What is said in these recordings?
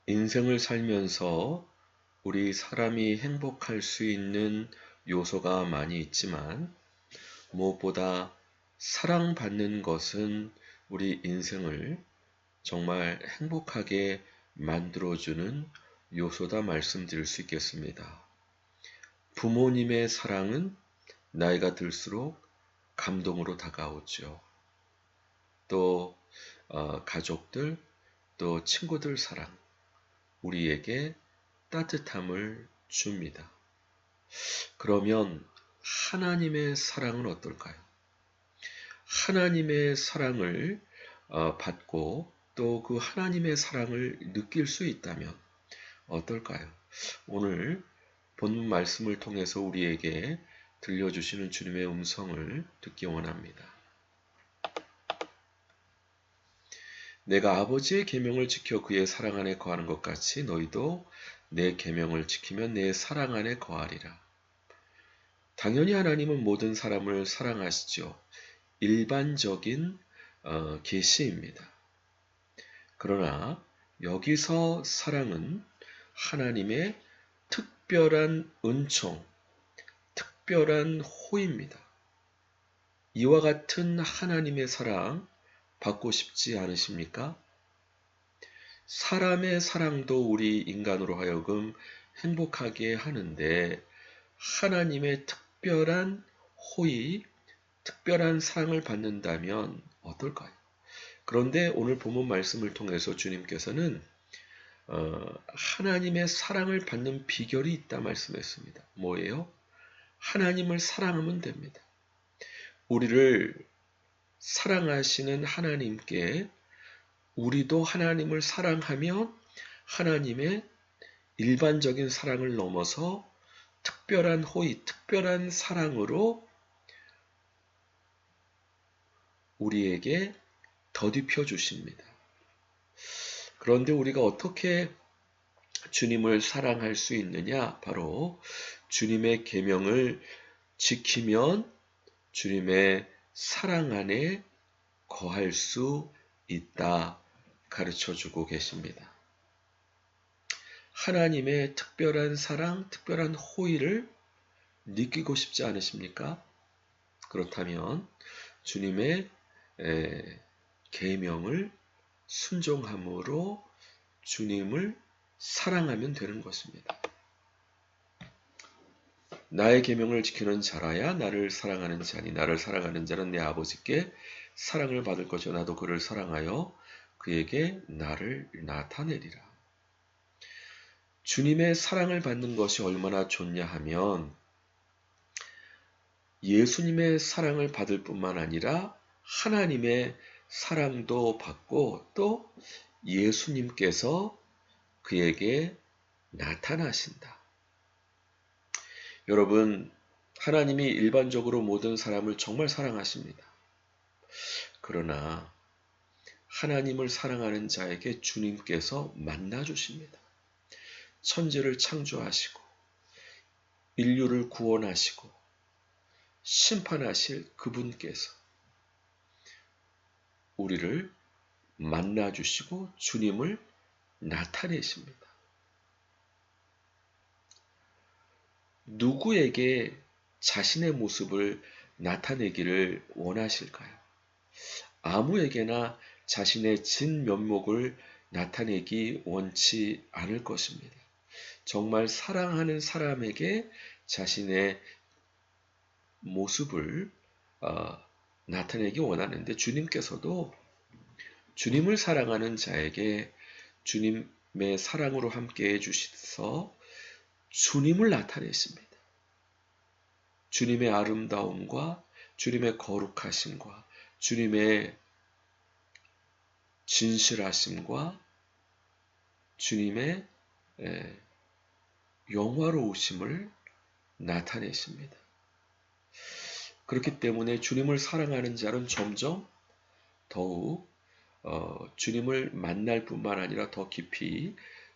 인생을 살면서 우리 사람이 행복할 수 있는 요소가 많이 있지만 무엇보다 사랑받는 것은 우리 인생을 정말 행복하게 만들어주는 요소다 말씀드릴 수 있겠습니다. 부모님의 사랑은 나이가 들수록 감동으로 다가오죠. 또 가족들, 또 친구들 사랑, 우리에게 따뜻함을 줍니다. 그러면 하나님의 사랑은 어떨까요? 하나님의 사랑을 받고 또 그 하나님의 사랑을 느낄 수 있다면 어떨까요? 오늘 본문 말씀을 통해서 우리에게 들려주시는 주님의 음성을 듣기 원합니다. 내가 아버지의 계명을 지켜 그의 사랑 안에 거하는 것 같이 너희도 내 계명을 지키면 내 사랑 안에 거하리라. 당연히 하나님은 모든 사람을 사랑하시죠. 일반적인 계시입니다. 그러나 여기서 사랑은 하나님의 특별한 은총, 특별한 호입니다. 이와 같은 하나님의 사랑 받고 싶지 않으십니까? 사람의 사랑도 우리 인간으로 하여금 행복하게 하는데 하나님의 특별한 호의, 특별한 사랑을 받는다면 어떨까요? 그런데 오늘 본문 말씀을 통해서 주님께서는 하나님의 사랑을 받는 비결이 있다 말씀했습니다. 뭐예요? 하나님을 사랑하면 됩니다. 우리를 사랑하시는 하나님께 우리도 하나님을 사랑하면 하나님의 일반적인 사랑을 넘어서 특별한 호의, 특별한 사랑으로 우리에게 더딥혀 주십니다. 그런데 우리가 어떻게 주님을 사랑할 수 있느냐? 바로 주님의 계명을 지키면 주님의 사랑 안에 거할 수 있다 가르쳐 주고 계십니다. 하나님의 특별한 사랑, 특별한 호의를 느끼고 싶지 않으십니까? 그렇다면 주님의 계명을 순종함으로 주님을 사랑하면 되는 것입니다. 나의 계명을 지키는 자라야 나를 사랑하는 자니 나를 사랑하는 자는 내 아버지께 사랑을 받을 것이요 나도 그를 사랑하여 그에게 나를 나타내리라. 주님의 사랑을 받는 것이 얼마나 좋냐 하면 예수님의 사랑을 받을 뿐만 아니라 하나님의 사랑도 받고 또 예수님께서 그에게 나타나신다. 여러분, 하나님이 일반적으로 모든 사람을 정말 사랑하십니다. 그러나 하나님을 사랑하는 자에게 주님께서 만나주십니다. 천지를 창조하시고 인류를 구원하시고 심판하실 그분께서 우리를 만나주시고 주님을 나타내십니다. 누구에게 자신의 모습을 나타내기를 원하실까요? 아무에게나 자신의 진면목을 나타내기 원치 않을 것입니다. 정말 사랑하는 사람에게 자신의 모습을 나타내기 원하는데 주님께서도 주님을 사랑하는 자에게 주님의 사랑으로 함께 해주셔서 주님을 나타내십니다. 주님의 아름다움과 주님의 거룩하심과 주님의 진실하심과 주님의 영화로우심을 나타내십니다. 그렇기 때문에 주님을 사랑하는 자는 점점 더욱 주님을 만날 뿐만 아니라 더 깊이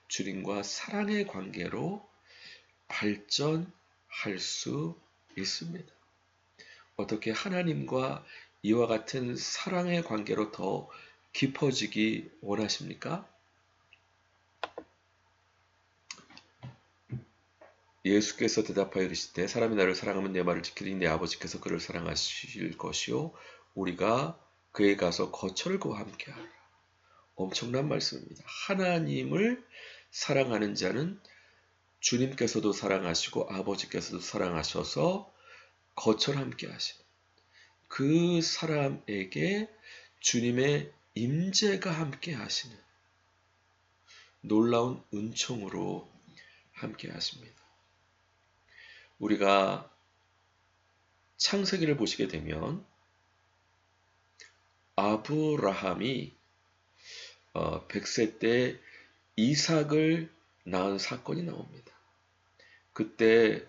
주님과 사랑의 관계로 발전할 수 있습니다. 어떻게 하나님과 이와 같은 사랑의 관계로 더 깊어지기 원하십니까? 예수께서 대답하여 이르시되 사람이 나를 사랑하면 내 말을 지키리니 내 아버지께서 그를 사랑하실 것이요 우리가 그에 가서 거처를 그와 함께하리라. 엄청난 말씀입니다. 하나님을 사랑하는 자는 주님께서도 사랑하시고 아버지께서도 사랑하셔서 거처를 함께 하시는 그 사람에게 주님의 임재가 함께 하시는 놀라운 은총으로 함께 하십니다. 우리가 창세기를 보시게 되면 아브라함이 100세 때 이삭을 낳은 사건이 나옵니다. 그때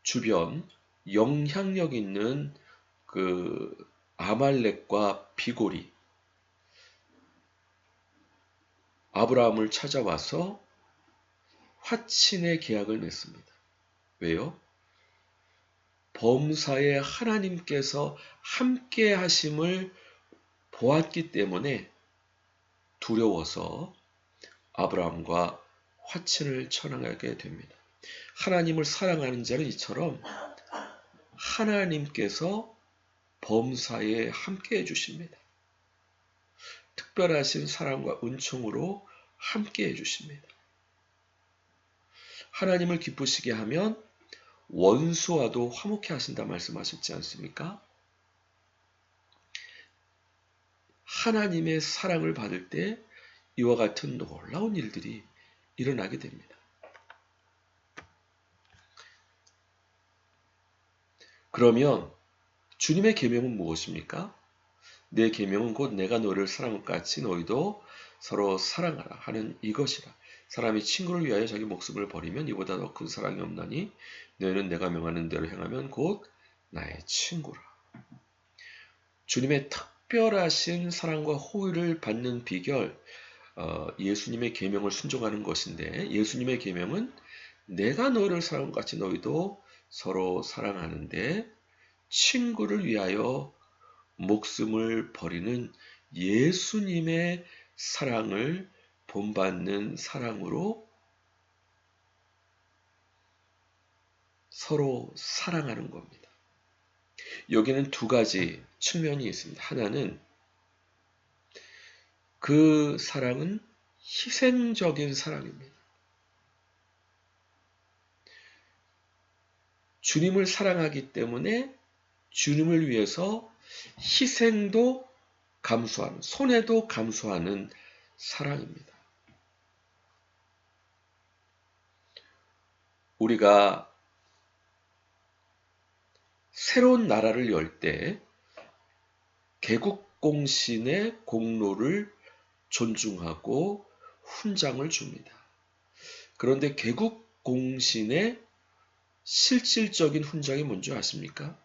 주변 영향력 있는 그 아말렉과 비골이 아브라함을 찾아와서 화친의 계약을 맺습니다. 왜요? 범사에 하나님께서 함께 하심을 보았기 때문에 두려워서 아브라함과 화친을 청하게 됩니다. 하나님을 사랑하는 자는 이처럼 하나님께서 범사에 함께 해주십니다. 특별하신 사랑과 은총으로 함께 해주십니다. 하나님을 기쁘시게 하면 원수와도 화목해 하신다 말씀하셨지 않습니까? 하나님의 사랑을 받을 때 이와 같은 놀라운 일들이 일어나게 됩니다. 그러면 주님의 계명은 무엇입니까? 내 계명은 곧 내가 너를 사랑한 것 같이 너희도 서로 사랑하라 하는 이것이라. 사람이 친구를 위하여 자기 목숨을 버리면 이보다 더 큰 사랑이 없나니 너희는 내가 명하는 대로 행하면 곧 나의 친구라. 주님의 특별하신 사랑과 호의를 받는 비결, 예수님의 계명을 순종하는 것인데 예수님의 계명은 내가 너를 사랑한 것 같이 너희도 서로 사랑하는데 친구를 위하여 목숨을 버리는 예수님의 사랑을 본받는 사랑으로 서로 사랑하는 겁니다. 여기는 두 가지 측면이 있습니다. 하나는 그 사랑은 희생적인 사랑입니다. 주님을 사랑하기 때문에 주님을 위해서 희생도 감수하는, 손해도 감수하는 사랑입니다. 우리가 새로운 나라를 열 때 개국공신의 공로를 존중하고 훈장을 줍니다. 그런데 개국공신의 실질적인 훈장이 뭔지 아십니까?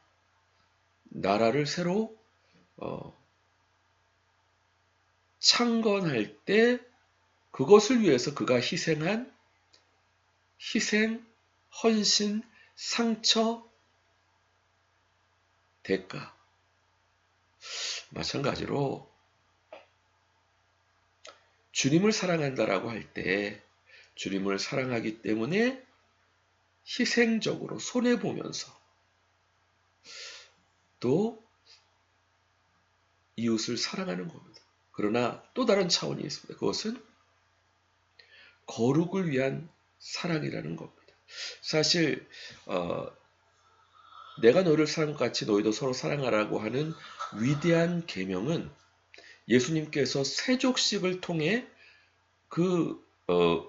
나라를 새로 창건할 때 그것을 위해서 그가 희생한 희생, 헌신, 상처, 대가. 마찬가지로 주님을 사랑한다라고 할 때 주님을 사랑하기 때문에 희생적으로 손해보면서 또 이웃을 사랑하는 겁니다. 그러나 또 다른 차원이 있습니다. 그것은 거룩을 위한 사랑이라는 겁니다. 사실 내가 너를 사랑한 것 같이 너희도 서로 사랑하라고 하는 위대한 계명은 예수님께서 세족식을 통해 그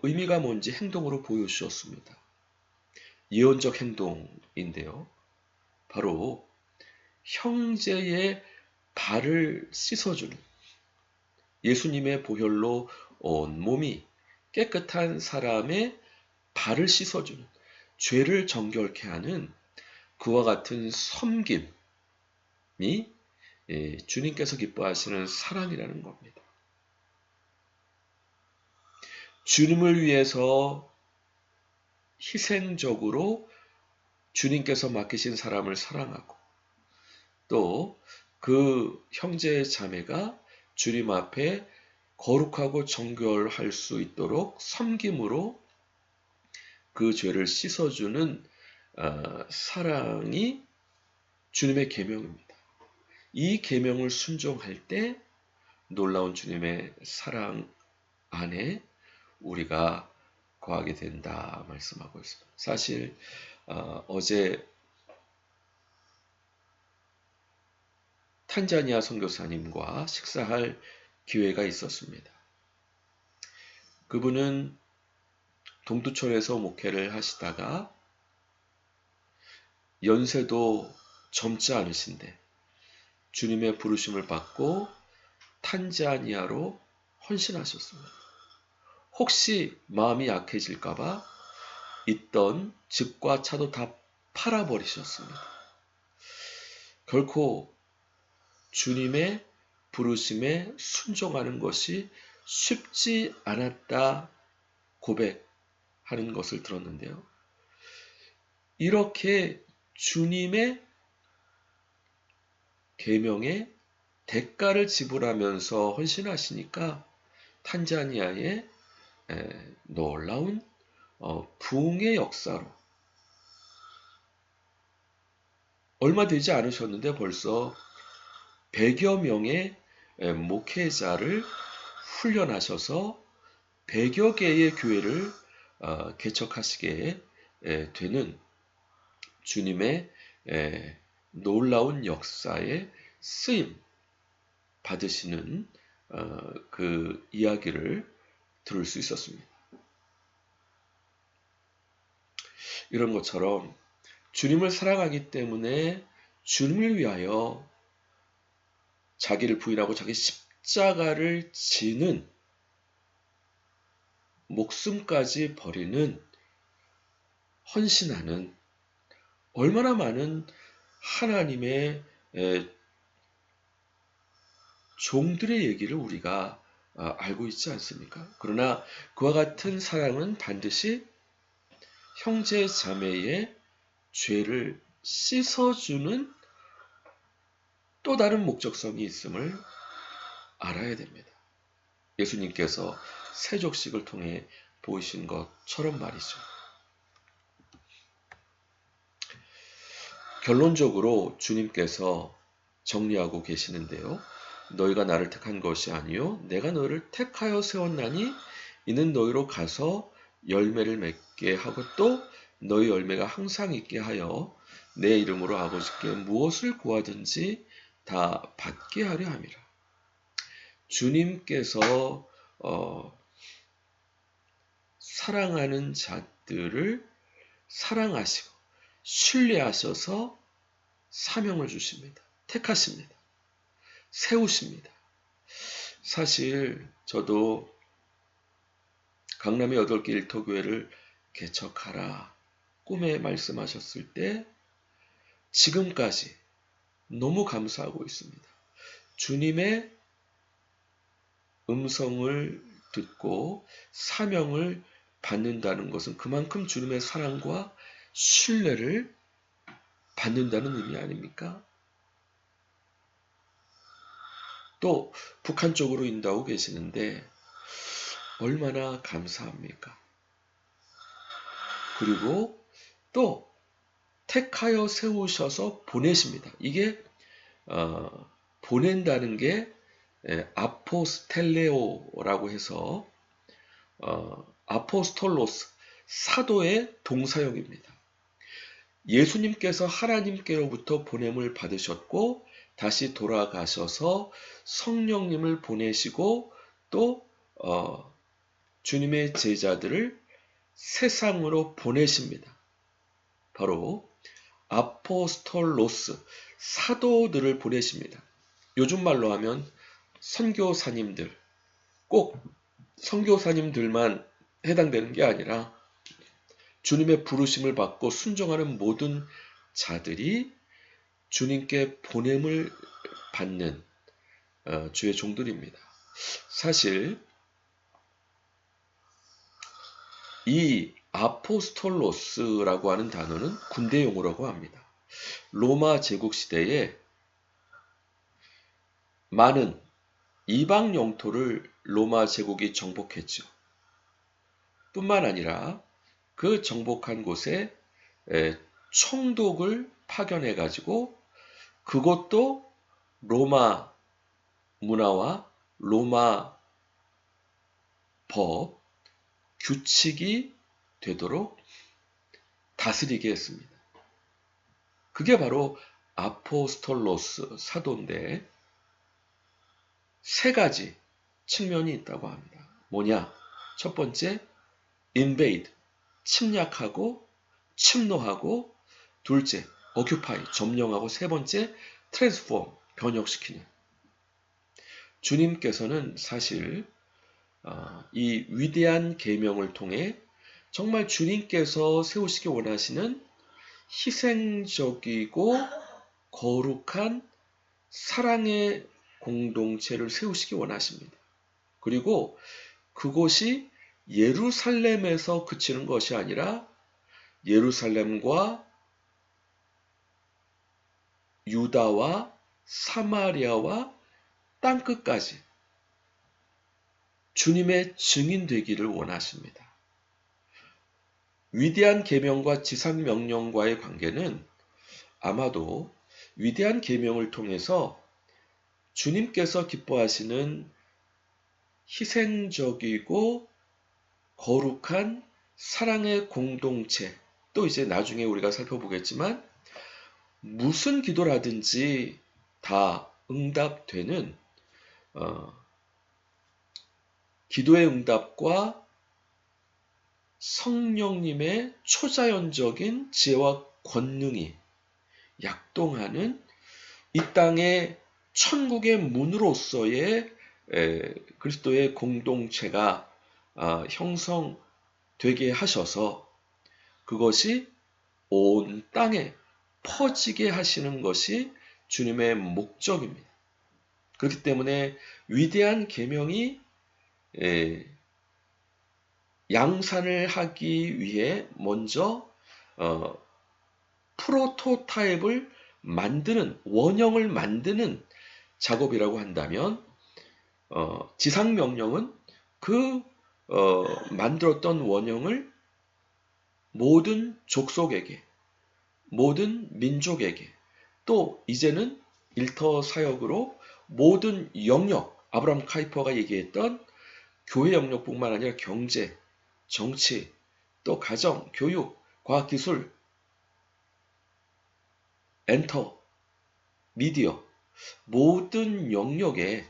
의미가 뭔지 행동으로 보여주셨습니다. 예언적 행동인데요. 바로 형제의 발을 씻어주는 예수님의 보혈로 온 몸이 깨끗한 사람의 발을 씻어주는 죄를 정결케 하는 그와 같은 섬김이 주님께서 기뻐하시는 사랑이라는 겁니다. 주님을 위해서 희생적으로 주님께서 맡기신 사람을 사랑하고 또 그 형제 자매가 주님 앞에 거룩하고 정결할 수 있도록 섬김으로 그 죄를 씻어주는 사랑이 주님의 계명입니다. 이 계명을 순종할 때 놀라운 주님의 사랑 안에 우리가 거하게 된다 말씀하고 있습니다. 사실 어제 탄자니아 선교사님과 식사할 기회가 있었습니다. 그분은 동두천에서 목회를 하시다가 연세도 젊지 않으신데 주님의 부르심을 받고 탄자니아로 헌신하셨습니다. 혹시 마음이 약해질까봐 있던 집과 차도 다 팔아버리셨습니다. 결코 주님의 부르심에 순종하는 것이 쉽지 않았다 고백하는 것을 들었는데요. 이렇게 주님의 계명에 대가를 지불하면서 헌신하시니까 탄자니아의 놀라운 부흥의 역사로 얼마 되지 않으셨는데 벌써 100여 명의 목회자를 훈련하셔서 100여 개의 교회를 개척하시게 되는 주님의 놀라운 역사에 쓰임 받으시는 그 이야기를 들을 수 있었습니다. 이런 것처럼 주님을 사랑하기 때문에 주님을 위하여 자기를 부인하고 자기 십자가를 지는 목숨까지 버리는 헌신하는 얼마나 많은 하나님의 종들의 얘기를 우리가 알고 있지 않습니까? 그러나 그와 같은 사랑은 반드시 형제 자매의 죄를 씻어주는 또 다른 목적성이 있음을 알아야 됩니다. 예수님께서 세족식을 통해 보이신 것처럼 말이죠. 결론적으로 주님께서 정리하고 계시는데요. 너희가 나를 택한 것이 아니요 내가 너희를 택하여 세웠나니 이는 너희로 가서 열매를 맺게 하고 또 너희 열매가 항상 있게 하여 내 이름으로 아버지께 무엇을 구하든지 다 받게 하려 함이라. 주님께서 사랑하는 자들을 사랑하시고 신뢰하셔서 사명을 주십니다. 택하십니다. 세우십니다. 사실 저도 강남의 8개 일터교회를 개척하라 꿈에 말씀하셨을 때 지금까지 너무 감사하고 있습니다. 주님의 음성을 듣고 사명을 받는다는 것은 그만큼 주님의 사랑과 신뢰를 받는다는 의미 아닙니까? 또 북한 쪽으로 인도하고 계시는데 얼마나 감사합니까? 그리고 또 택하여 세우셔서 보내십니다. 이게 보낸다는 게 아포스텔레오라고 해서 아포스톨로스 사도의 동사형입니다. 예수님께서 하나님께로부터 보냄을 받으셨고 다시 돌아가셔서 성령님을 보내시고 또 주님의 제자들을 세상으로 보내십니다. 바로 아포스톨로스 사도들을 보내십니다. 요즘 말로 하면 선교사님들, 꼭 선교사님들만 해당되는 게 아니라 주님의 부르심을 받고 순종하는 모든 자들이 주님께 보냄을 받는 주의 종들입니다. 사실 이 아포스톨로스라고 하는 단어는 군대 용어라고 합니다. 로마 제국 시대에 많은 이방 영토를 로마 제국이 정복했죠. 뿐만 아니라 그 정복한 곳에 총독을 파견해 가지고 그것도 로마 문화와 로마 법, 규칙이 되도록 다스리게 했습니다. 그게 바로 아포스톨로스 사도인데 세 가지 측면이 있다고 합니다. 뭐냐? 첫 번째, invade, 침략하고 침노하고, 둘째, occupy, 점령하고, 세 번째, transform, 변혁시키는. 주님께서는 사실 이 위대한 계명을 통해 정말 주님께서 세우시기 원하시는 희생적이고 거룩한 사랑의 공동체를 세우시기 원하십니다. 그리고 그곳이 예루살렘에서 그치는 것이 아니라 예루살렘과 유다와 사마리아와 땅끝까지 주님의 증인 되기를 원하십니다. 위대한 계명과 지상 명령과의 관계는 아마도 위대한 계명을 통해서 주님께서 기뻐하시는 희생적이고 거룩한 사랑의 공동체, 또 이제 나중에 우리가 살펴보겠지만 무슨 기도를 하든지 다 응답되는 기도의 응답과 성령님의 초자연적인 지혜와 권능이 약동하는 이 땅의 천국의 문으로서의 그리스도의 공동체가 형성되게 하셔서 그것이 온 땅에 퍼지게 하시는 것이 주님의 목적입니다. 그렇기 때문에 위대한 계명이 양산을 하기 위해 먼저 프로토타입을 만드는, 원형을 만드는 작업이라고 한다면 지상명령은 그 만들었던 원형을 모든 족속에게, 모든 민족에게, 또 이제는 일터 사역으로 모든 영역, 아브라함 카이퍼가 얘기했던 교회 영역뿐만 아니라 경제, 정치, 또 가정, 교육, 과학기술, 엔터, 미디어, 모든 영역에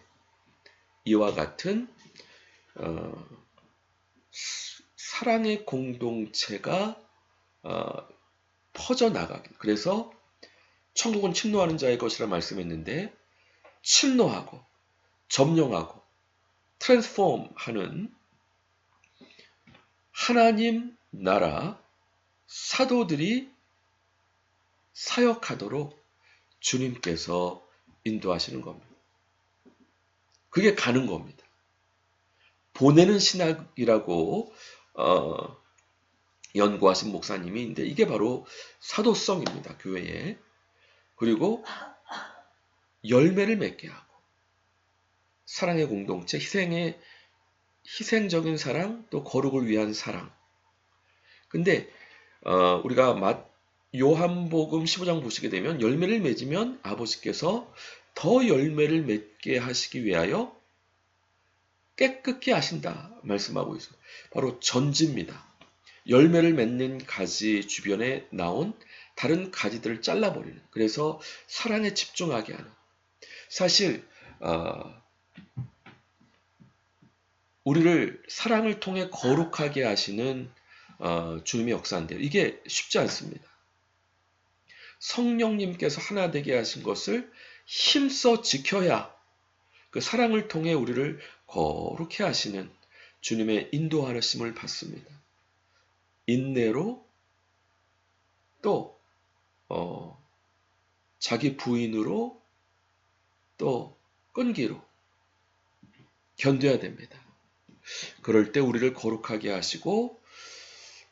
이와 같은 사랑의 공동체가 퍼져나가기. 그래서 천국은 침노하는 자의 것이라 말씀했는데 침노하고 점령하고 트랜스폼하는 하나님 나라 사도들이 사역하도록 주님께서 인도하시는 겁니다. 그게 가는 겁니다. 보내는 신학이라고 연구하신 목사님이 있는데 이게 바로 사도성입니다. 교회에. 그리고 열매를 맺게 하고 사랑의 공동체, 희생적인 사랑, 또 거룩을 위한 사랑. 근데 우리가 요한복음 15장 보시게 되면 열매를 맺으면 아버지께서 더 열매를 맺게 하시기 위하여 깨끗게 하신다 말씀하고 있어요. 바로 전지입니다. 열매를 맺는 가지 주변에 나온 다른 가지들을 잘라버리는, 그래서 사랑에 집중하게 하는. 사실 우리를 사랑을 통해 거룩하게 하시는 주님의 역사인데요. 이게 쉽지 않습니다. 성령님께서 하나 되게 하신 것을 힘써 지켜야 그 사랑을 통해 우리를 거룩해 하시는 주님의 인도하심을 받습니다. 인내로 또 자기 부인으로 또 끈기로 견뎌야 됩니다. 그럴 때 우리를 거룩하게 하시고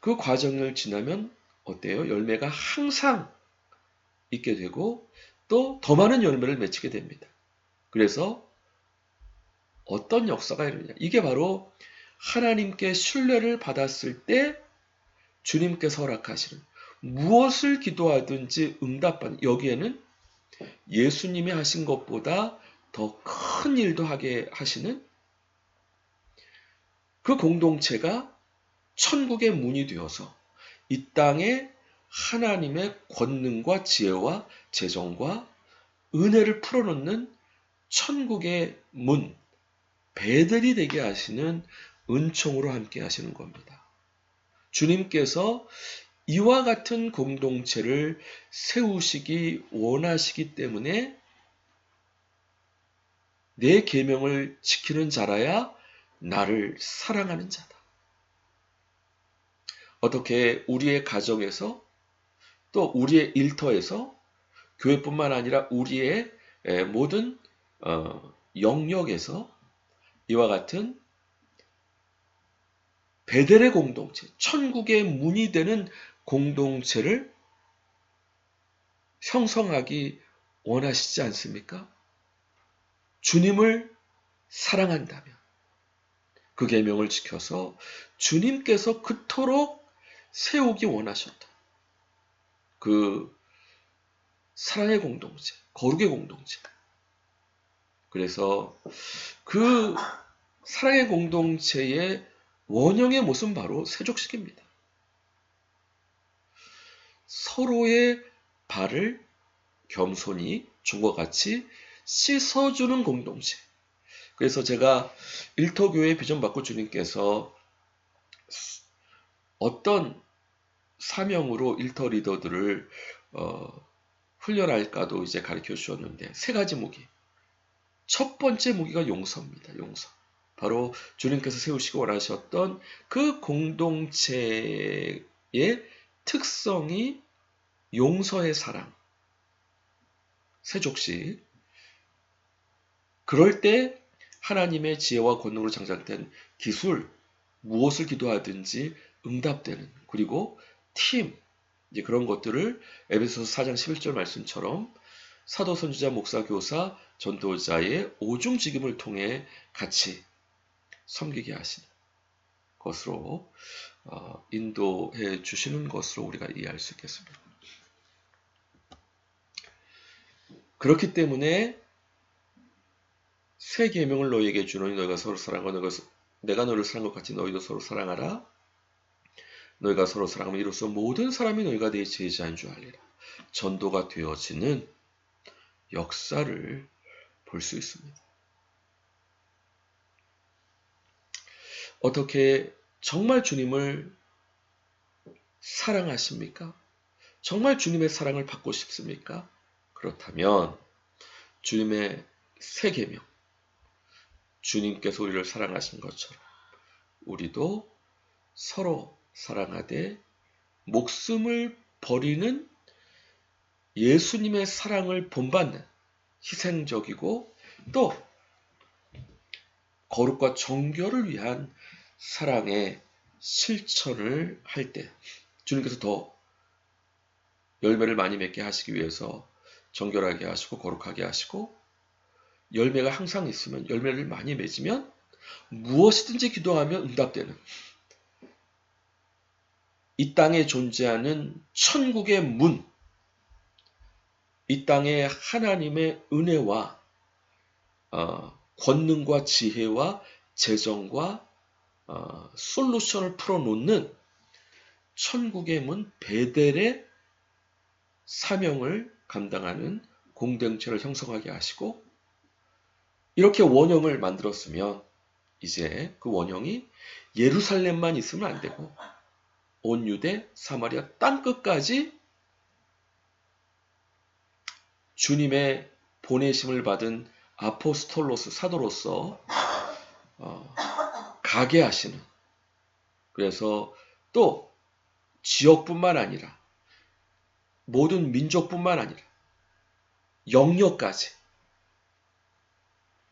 그 과정을 지나면 어때요? 열매가 항상 있게 되고 또 더 많은 열매를 맺히게 됩니다. 그래서 어떤 역사가 일어나냐? 이게 바로 하나님께 신뢰를 받았을 때 주님께서 허락하시는 무엇을 기도하든지 응답받는, 여기에는 예수님이 하신 것보다 더 큰 일도 하게 하시는 그 공동체가 천국의 문이 되어서 이 땅에 하나님의 권능과 지혜와 재정과 은혜를 풀어놓는 천국의 문, 배들이 되게 하시는 은총으로 함께 하시는 겁니다. 주님께서 이와 같은 공동체를 세우시기 원하시기 때문에 내 계명을 지키는 자라야 나를 사랑하는 자다. 어떻게 우리의 가정에서 또 우리의 일터에서 교회뿐만 아니라 우리의 모든 영역에서 이와 같은 베델의 공동체, 천국의 문이 되는 공동체를 형성하기 원하시지 않습니까? 주님을 사랑한다면 그 계명을 지켜서 주님께서 그토록 세우기 원하셨다. 그 사랑의 공동체, 거룩의 공동체. 그래서 그 사랑의 공동체의 원형의 모습은 바로 세족식입니다. 서로의 발을 겸손히 주과 같이 씻어주는 공동체. 그래서 제가 일터교회 비전 받고 주님께서 어떤 사명으로 일터 리더들을 훈련할까도 이제 가르쳐 주셨는데 세 가지 무기. 첫 번째 무기가 용서입니다. 용서. 바로 주님께서 세우시고 원하셨던 그 공동체의 특성이 용서의 사랑. 세족식. 그럴 때 하나님의 지혜와 권능으로 장착된 기술, 무엇을 기도하든지 응답되는, 그리고 팀, 이제 그런 것들을 에베소서 4장 11절 말씀처럼 사도, 선지자, 목사, 교사, 전도자의 오중직임을 통해 같이 섬기게 하시는 것으로 인도해 주시는 것으로 우리가 이해할 수 있겠습니다. 그렇기 때문에 새 계명을 너희에게 주노니 너희가 서로 사랑하고 내가 너를 사랑한 것 같이 너희도 서로 사랑하라. 너희가 서로 사랑하면 이로써 모든 사람이 너희가 내 제자인 줄 알리라. 전도가 되어지는 역사를 볼 수 있습니다. 어떻게 정말 주님을 사랑하십니까? 정말 주님의 사랑을 받고 싶습니까? 그렇다면 주님의 새 계명, 주님께서 우리를 사랑하신 것처럼 우리도 서로 사랑하되 목숨을 버리는 예수님의 사랑을 본받는 희생적이고 또 거룩과 정결을 위한 사랑의 실천을 할 때 주님께서 더 열매를 많이 맺게 하시기 위해서 정결하게 하시고 거룩하게 하시고 열매가 항상 있으면 열매를 많이 맺으면 무엇이든지 기도하면 응답되는 이 땅에 존재하는 천국의 문, 이 땅에 하나님의 은혜와 권능과 지혜와 재정과 솔루션을 풀어놓는 천국의 문 베델의 사명을 감당하는 공동체를 형성하게 하시고 이렇게 원형을 만들었으면 이제 그 원형이 예루살렘만 있으면 안 되고 온 유대, 사마리아 땅끝까지 주님의 보내심을 받은 아포스톨로스 사도로서 가게 하시는, 그래서 또 지역뿐만 아니라 모든 민족뿐만 아니라 영역까지,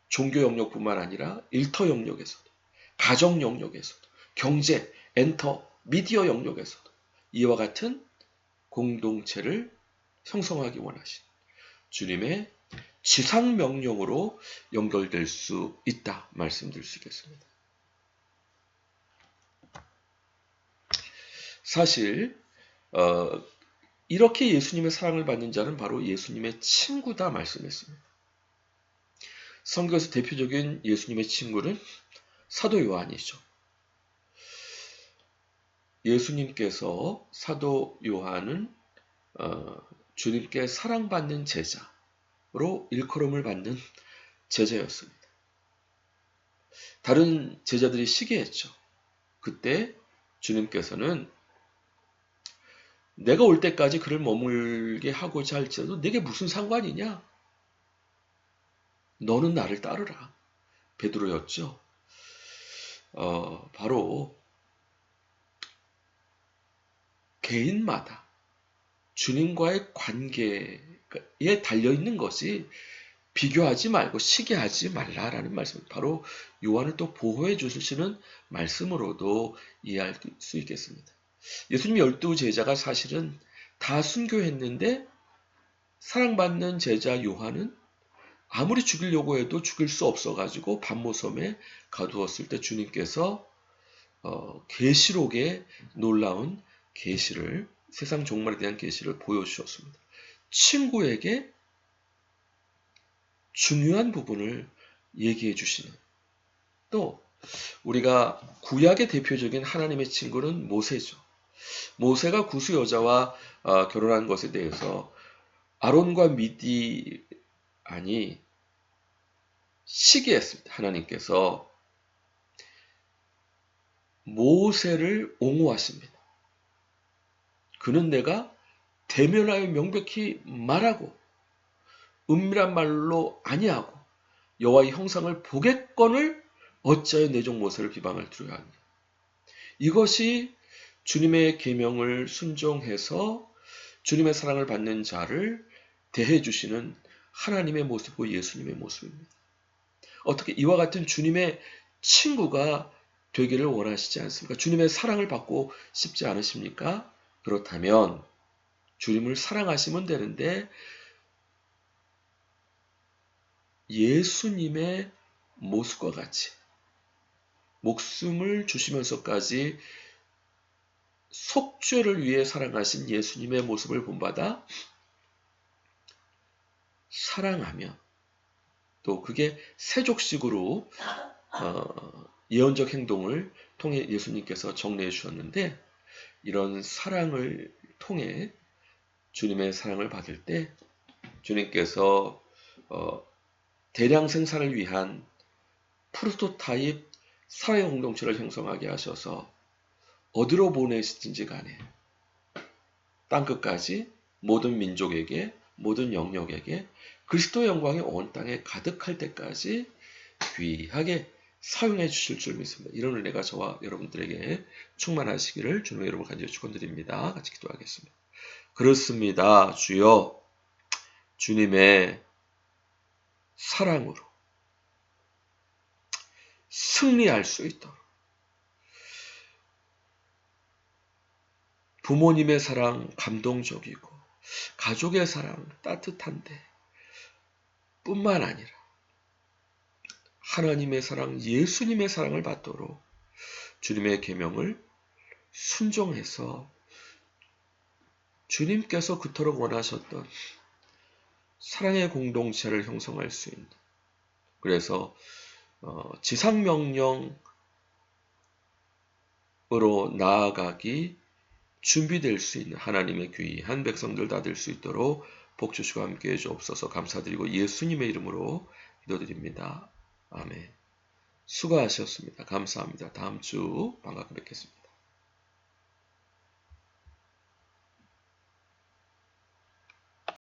종교 영역뿐만 아니라 일터 영역에서도, 가정 영역에서도, 경제, 엔터, 미디어 영역에서도 이와 같은 공동체를 형성하기 원하신 주님의 지상명령으로 연결될 수 있다 말씀드릴 수 있겠습니다. 사실 이렇게 예수님의 사랑을 받는 자는 바로 예수님의 친구다 말씀했습니다. 성경에서 대표적인 예수님의 친구는 사도 요한이죠. 예수님께서 사도 요한은 주님께 사랑받는 제자로 일컬음을 받는 제자였습니다. 다른 제자들이 시기했죠. 그때 주님께서는 내가 올 때까지 그를 머물게 하고자 할지라도 내게 무슨 상관이냐? 너는 나를 따르라. 베드로였죠. 바로 개인마다 주님과의 관계에 달려있는 것이 비교하지 말고 시기하지 말라라는 말씀. 바로 요한을 또 보호해 주시는 말씀으로도 이해할 수 있겠습니다. 예수님 12 제자가 사실은 다 순교했는데 사랑받는 제자 요한은 아무리 죽이려고 해도 죽일 수 없어가지고 반모섬에 가두었을 때 주님께서 계시록의 놀라운 계시를 세상 종말에 대한 계시를 보여주셨습니다. 친구에게 중요한 부분을 얘기해 주시는 또 우리가 구약의 대표적인 하나님의 친구는 모세죠. 모세가 구스 여자와 결혼한 것에 대해서 아론과 미디안이 시기했습니다. 하나님께서 모세를 옹호하십니다. 그는 내가 대면하여 명백히 말하고 은밀한 말로 아니하고 여호와의 형상을 보겠거늘 어찌하여 내 종 모세를 비방할 두려워 하느냐. 이것이 주님의 계명을 순종해서 주님의 사랑을 받는 자를 대해 주시는 하나님의 모습이고 예수님의 모습입니다. 어떻게 이와 같은 주님의 친구가 되기를 원하시지 않습니까? 주님의 사랑을 받고 싶지 않으십니까? 그렇다면 주님을 사랑하시면 되는데 예수님의 모습과 같이 목숨을 주시면서까지 속죄를 위해 사랑하신 예수님의 모습을 본받아 사랑하면 또 그게 세족식으로 예언적 행동을 통해 예수님께서 정리해 주셨는데 이런 사랑을 통해 주님의 사랑을 받을 때 주님께서 대량 생산을 위한 프로토타입 사회 공동체를 형성하게 하셔서 어디로 보내시든지 간에 땅끝까지 모든 민족에게 모든 영역에게 그리스도의 영광이 온 땅에 가득할 때까지 귀하게 사용해 주실 줄 믿습니다. 이런 은혜가 저와 여러분들에게 충만하시기를 주님의 이름으로 간절히 축원드립니다. 같이 기도하겠습니다. 그렇습니다. 주여 주님의 사랑으로 승리할 수 있도록 부모님의 사랑 감동적이고 가족의 사랑 따뜻한데 뿐만 아니라 하나님의 사랑 예수님의 사랑을 받도록 주님의 계명을 순종해서 주님께서 그토록 원하셨던 사랑의 공동체를 형성할 수 있는 그래서 지상명령으로 나아가기 준비될 수 있는 하나님의 귀한 백성들 다 될 수 있도록 복 주시고 함께해 주옵소서. 감사드리고 예수님의 이름으로 기도드립니다. 아멘. 수고하셨습니다. 감사합니다. 다음 주 반갑게 뵙겠습니다.